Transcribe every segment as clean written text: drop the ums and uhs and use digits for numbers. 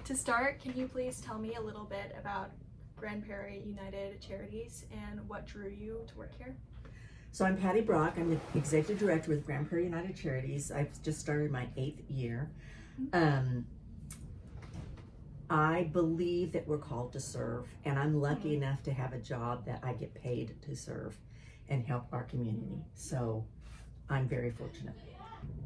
To start, can you please tell me a little bit about Grand Prairie United Charities and what drew you to work here? So I'm Patty Brock. I'm the Executive Director with Grand Prairie United Charities. I've just started my 8th year. I believe that we're called to serve, and I'm lucky enough to have a job that I get paid to serve and help our community. So I'm very fortunate.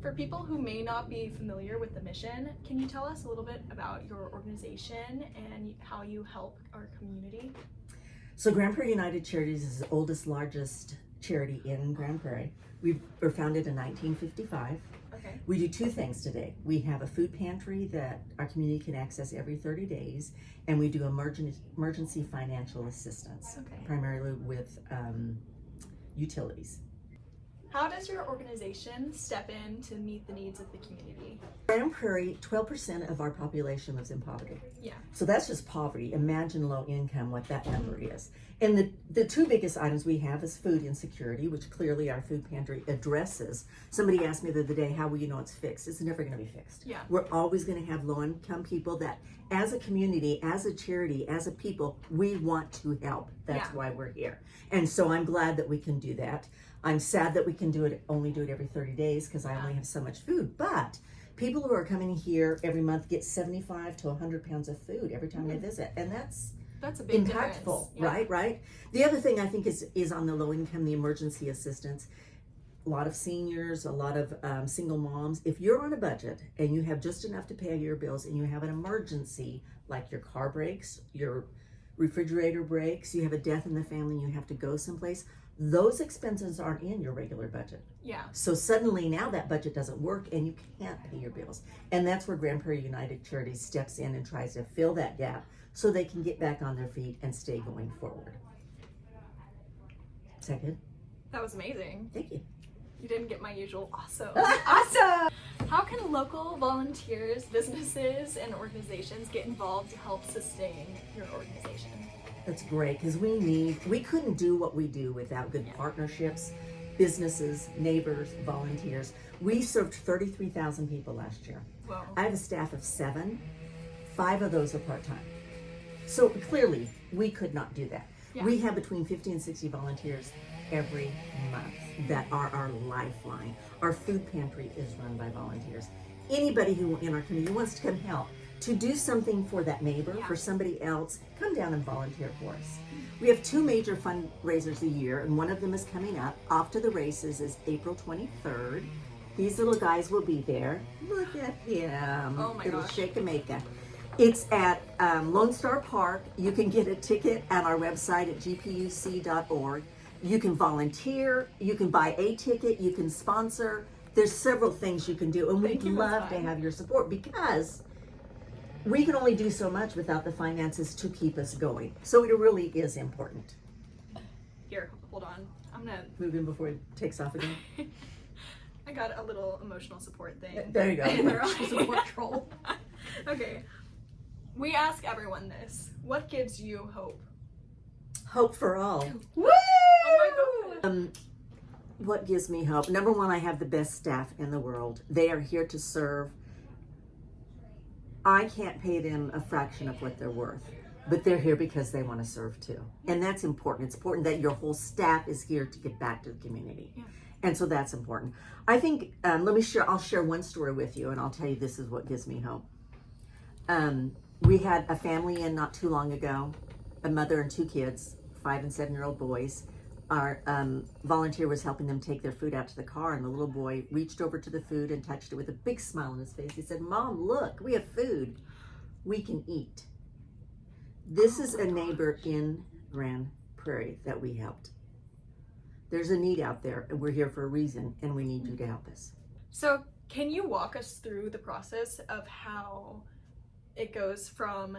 For people who may not be familiar with the mission, can you tell us a little bit about your organization and how you help our community? So Grand Prairie United Charities is the oldest, largest charity in Grand Prairie. We were founded in 1955. Okay. We do 2 things today. We have a food pantry that our community can access every 30 days, and we do emergency financial assistance, primarily with utilities. How does your organization step in to meet the needs of the community? Grand Prairie, 12% of our population lives in poverty. Yeah. So that's just poverty. Imagine low income, what that number is. And the 2 biggest items we have is food insecurity, which clearly our food pantry addresses. Somebody asked me the other day, how will you know it's fixed? It's never going to be fixed. Yeah. We're always going to have low income people that, as a community, as a charity, as a people, we want to help. That's why we're here. And so I'm glad that we can do that. I'm sad that we can only do it every 30 days because I only have so much food. But people who are coming here every month get 75 to 100 pounds of food every time they visit. And that's a big impactful, difference. right? The other thing I think is on the low income, the emergency assistance. A lot of seniors, a lot of single moms. If you're on a budget and you have just enough to pay your bills and you have an emergency, like your car breaks, your refrigerator breaks, you have a death in the family, you have to go someplace, those expenses aren't in your regular budget. Yeah. So suddenly now that budget doesn't work and you can't pay your bills. And that's where Grand Prairie United Charities steps in and tries to fill that gap so they can get back on their feet and stay going forward. Is that good? That was amazing. Thank you. You didn't get my usual awesome. Awesome! How can local volunteers, businesses, and organizations get involved to help sustain your organization? That's great, because we couldn't do what we do without good partnerships, businesses, neighbors, volunteers. We served 33,000 people last year. Whoa. I have a staff of 7. 5 of those are part-time. So clearly, we could not do that. Yeah. We have between 50 and 60 volunteers every month that are our lifeline. Our food pantry is run by volunteers. Anybody who in our community wants to come help, to do something for that neighbor, for somebody else, come down and volunteer for us. We have 2 major fundraisers a year, and one of them is coming up. Off to the Races is April 23rd. These little guys will be there. Look at him. Oh my It'll gosh. shake and make a. It's at Lone Star Park. You can get a ticket at our website at gpuc.org. You can volunteer, you can buy a ticket, you can sponsor. There's several things you can do, and we'd love to have your support because we can only do so much without the finances to keep us going. So it really is important. Here, hold on. I'm gonna Move in before it takes off again. I got a little emotional support thing. There you go. Emotional support troll. Okay. We ask everyone this. What gives you hope? Hope for all. Woo! Oh my God. What gives me hope? Number one, I have the best staff in the world. They are here to serve. I can't pay them a fraction of what they're worth, but they're here because they want to serve too. And that's important. It's important that your whole staff is here to give back to the community. Yeah. And so that's important. I think, I'll share one story with you and I'll tell you this is what gives me hope. We had a family in not too long ago, a mother and 2 kids, 5 and 7-year-old boys. Our volunteer was helping them take their food out to the car, and the little boy reached over to the food and touched it with a big smile on his face. He said, "Mom, look, we have food. We can eat." This is a neighbor in Grand Prairie that we helped. There's a need out there, and we're here for a reason, and we need you to help us. So can you walk us through the process of how it goes from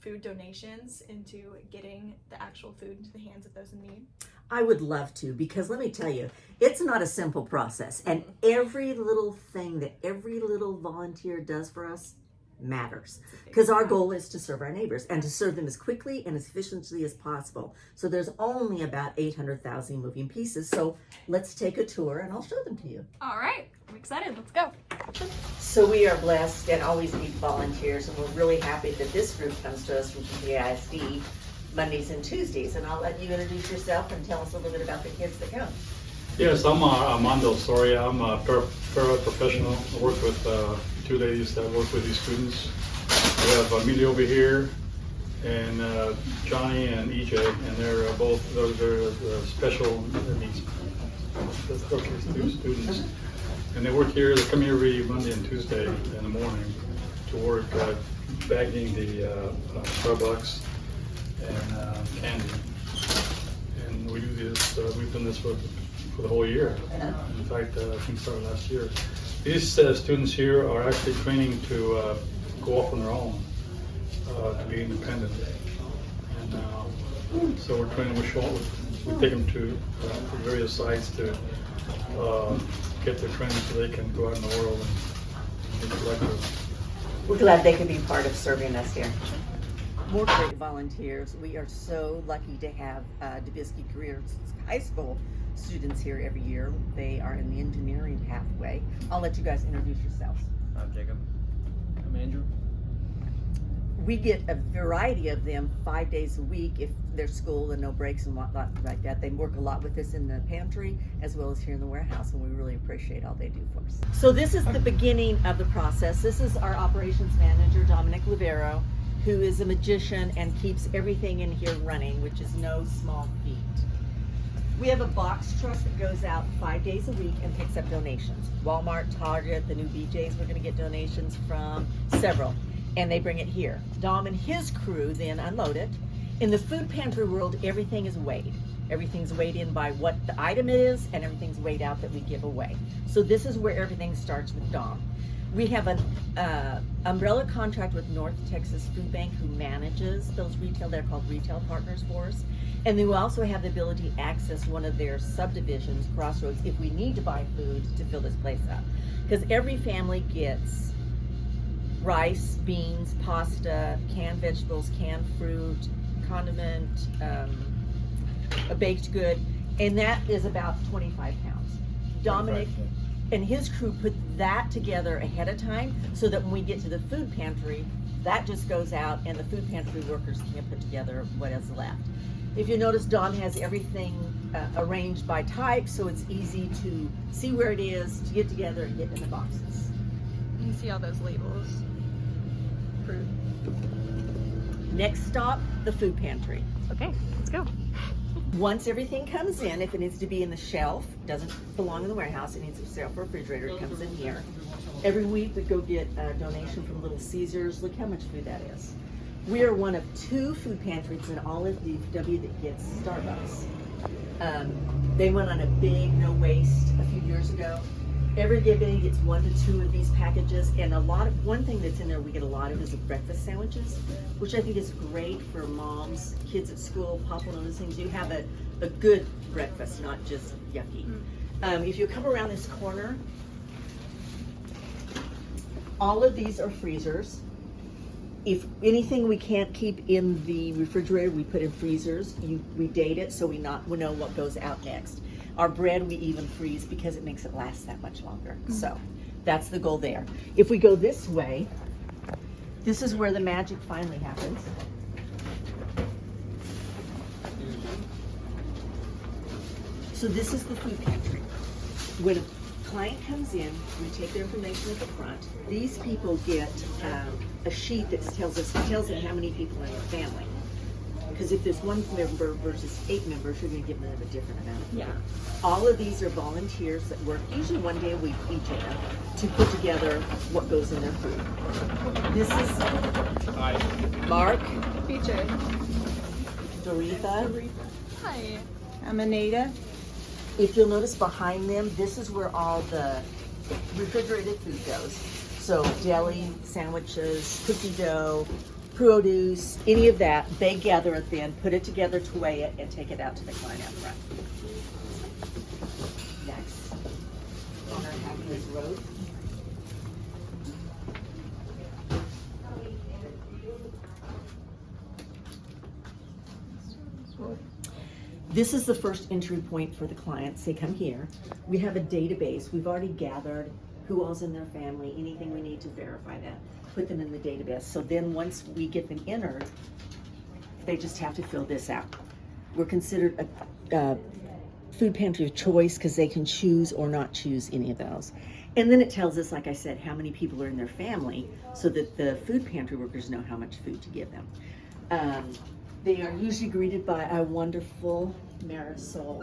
food donations into getting the actual food into the hands of those in need? I would love to, because let me tell you, it's not a simple process. And every little thing that every little volunteer does for us matters. Because our goal is to serve our neighbors and to serve them as quickly and as efficiently as possible. So there's only about 800,000 moving pieces. So let's take a tour and I'll show them to you. All right, I'm excited. Let's go. So we are blessed and always need volunteers, and we're really happy that this group comes to us from GPUC Mondays and Tuesdays. And I'll let you introduce yourself and tell us a little bit about the kids that come. Yes, I'm Armando Soria. I'm a paraprofessional. I work with two ladies that work with these students. We have Amelia over here, and Johnny and EJ, and they're both they're special needs students. And they work here. They come here every Monday and Tuesday in the morning to work bagging the Starbucks and candy. And we do this. We've done this for the whole year. In fact, I think started last year. These students here are actually training to go off on their own, to be independent. And so we're training. We take them to various sites to get their training so they can go out in the world and be productive. We're glad they could be part of serving us here. More great volunteers. We are so lucky to have DeBisky Career High School students here every year. They are in the engineering pathway. I'll let you guys introduce yourselves. I'm Jacob. I'm Andrew. We get a variety of them 5 days a week if there's school and no breaks and whatnot like that. They work a lot with us in the pantry as well as here in the warehouse, and we really appreciate all they do for us. So this is the beginning of the process. This is our operations manager, Dominic Livero, who is a magician and keeps everything in here running, which is no small feat. We have a box truck that goes out 5 days a week and picks up donations. Walmart, Target, the new BJ's, we're gonna get donations from several, and they bring it here. Dom and his crew then unload it. In the food pantry world, everything is weighed. Everything's weighed in by what the item is, and everything's weighed out that we give away. So this is where everything starts with Dom. We have an umbrella contract with North Texas Food Bank, who manages those retail, they're called retail partners for us. And then we also have the ability to access one of their subdivisions, Crossroads, if we need to buy food to fill this place up. Because every family gets rice, beans, pasta, canned vegetables, canned fruit, condiment, a baked good, and that is about 25 pounds. Dominic and his crew put that together ahead of time so that when we get to the food pantry, that just goes out and the food pantry workers can put together what is left. If you notice, Dom has everything arranged by type, so it's easy to see where it is, to get together and get in the boxes. You can see all those labels. Fruit. Next stop, the food pantry. Okay, let's go. Once everything comes in, if it needs to be in the shelf, doesn't belong in the warehouse, it needs a shelf refrigerator, it comes in here. Every week we go get a donation from Little Caesars. Look how much food that is. We are one of 2 food pantries in all of DFW that gets Starbucks. They went on a big no waste a few years ago. Everybody gets 1 to 2 of these packages, and one thing that's in there we get a lot of is the breakfast sandwiches, which I think is great for moms, kids at school, pop one of those things. You have a good breakfast, not just yucky. If you come around this corner, all of these are freezers. If anything we can't keep in the refrigerator, we put in freezers. We date it so we know what goes out next. Our bread we even freeze because it makes it last that much longer. So that's the goal there. If we go this way, this is where the magic finally happens. So this is the food pantry. When a client comes in, we take their information at the front. These people get a sheet that tells them how many people in the family. Because if there's 1 member versus 8 members, you're going to give them a different amount of food. Yeah. All of these are volunteers that work usually 1 day a week, each of them, to put together what goes in their food. This is Mark, Feature. Doretha. Hi. I'm Anita. If you'll notice behind them, this is where all the refrigerated food goes. So deli, sandwiches, cookie dough, produce, any of that, they gather it then, put it together to weigh it, and take it out to the client out front. Next, on our Happiness Road. This is the first entry point for the clients. They come here. We have a database. We've already gathered who all's in their family, anything we need to verify that, put them in the database. So then once we get them entered, they just have to fill this out. We're considered a food pantry of choice because they can choose or not choose any of those. And then it tells us, like I said, how many people are in their family so that the food pantry workers know how much food to give them. They are usually greeted by our wonderful Marisol.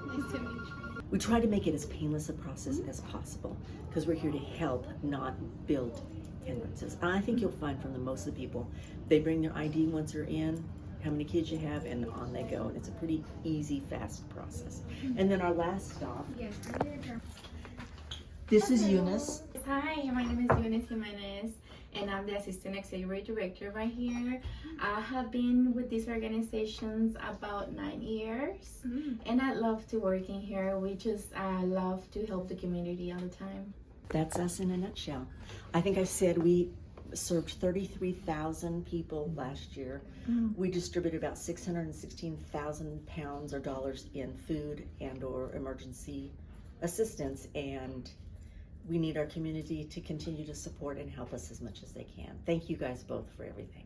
Nice to meet you. We try to make it as painless a process as possible because we're here to help, not build hindrances. And I think you'll find from most of the people, they bring their ID once they're in, how many kids you have, and on they go. And it's a pretty easy, fast process. And then our last stop, Yes, this is Eunice. Hi, my name is Eunice Jimenez, and I'm the Assistant Executive Director right here. I have been with these organizations about 9 years, and I love to work in here. We just love to help the community all the time. That's us in a nutshell. I think I said we served 33,000 people last year. We distributed about 616,000 pounds or dollars in food and or emergency assistance, and we need our community to continue to support and help us as much as they can. Thank you guys both for everything.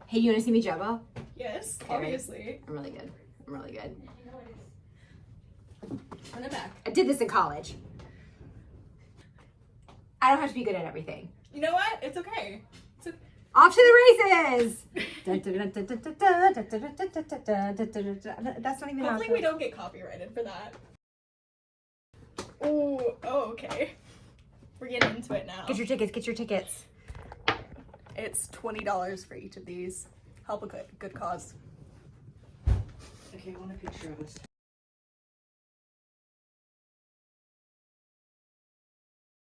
Hey, you want to see me juggle? Yes, Okay. obviously. I'm really good. I'm really good. Run it back. I did this in college. I don't have to be good at everything. You know what? It's okay. Off to the races! That's not even how Hopefully we don't get copyrighted for that. Ooh, oh, okay. We're getting into it now. Get your tickets, get your tickets. It's $20 for each of these. Help a good cause. Okay, I want a picture of us.